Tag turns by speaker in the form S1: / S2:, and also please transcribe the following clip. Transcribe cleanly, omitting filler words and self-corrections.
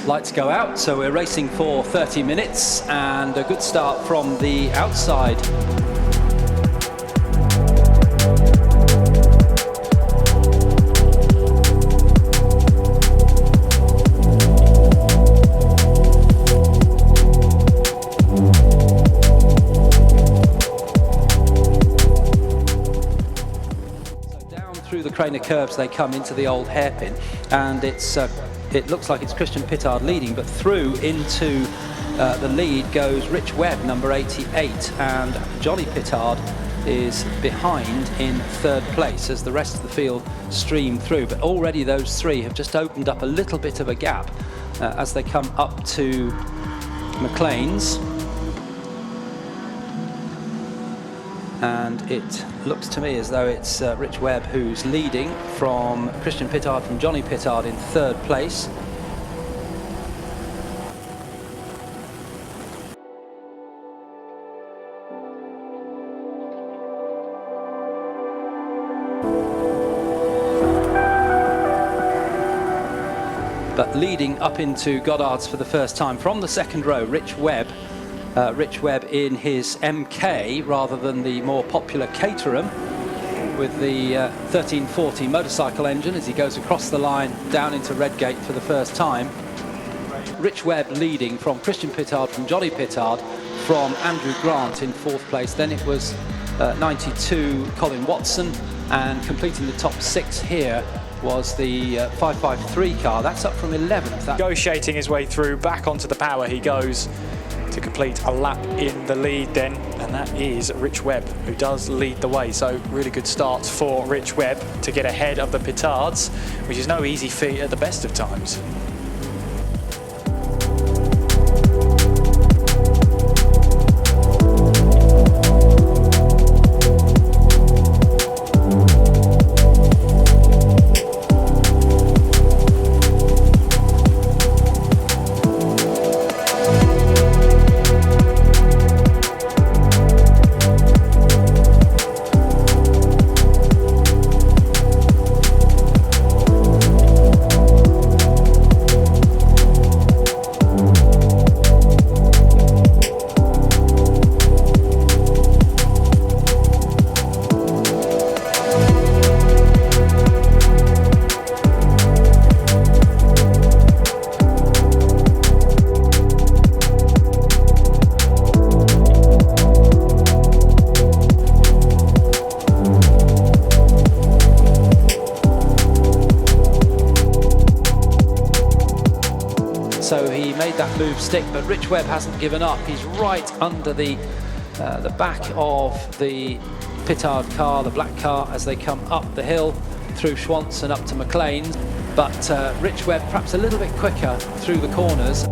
S1: Lights go out, so we're racing for 30 minutes and a good start from the outside. So down through the Craner curves they come into the old hairpin, and it looks like it's Christian Pittard leading, but through into the lead goes Rich Webb, number 88, and Johnny Pittard is behind in third place as the rest of the field stream through. But already those three have just opened up a little bit of a gap as they come up to McLean's. And it looks to me as though it's Rich Webb who's leading from Christian Pittard, from Johnny Pittard in third place. But leading up into Goddard's for the first time from the second row, Rich Webb. Rich Webb in his MK rather than the more popular Caterham with the 1340 motorcycle engine as he goes across the line down into Redgate for the first time. Rich Webb leading from Christian Pittard, from Johnny Pittard, from Andrew Grant in fourth place. Then it was 92 Colin Watson, and completing the top six here was the 553 car. That's up from 11th.
S2: Negotiating his way through, back onto the power he goes to complete a lap in the lead then, and that is Rich Webb who does lead the way. So really good start for Rich Webb to get ahead of the Pittards, which is no easy feat at the best of times.
S1: So he made that move stick, but Rich Webb hasn't given up. He's right under the back of the Pittard car, the black car, as they come up the hill through Schwantz and up to McLean's. But Rich Webb perhaps a little bit quicker through the corners.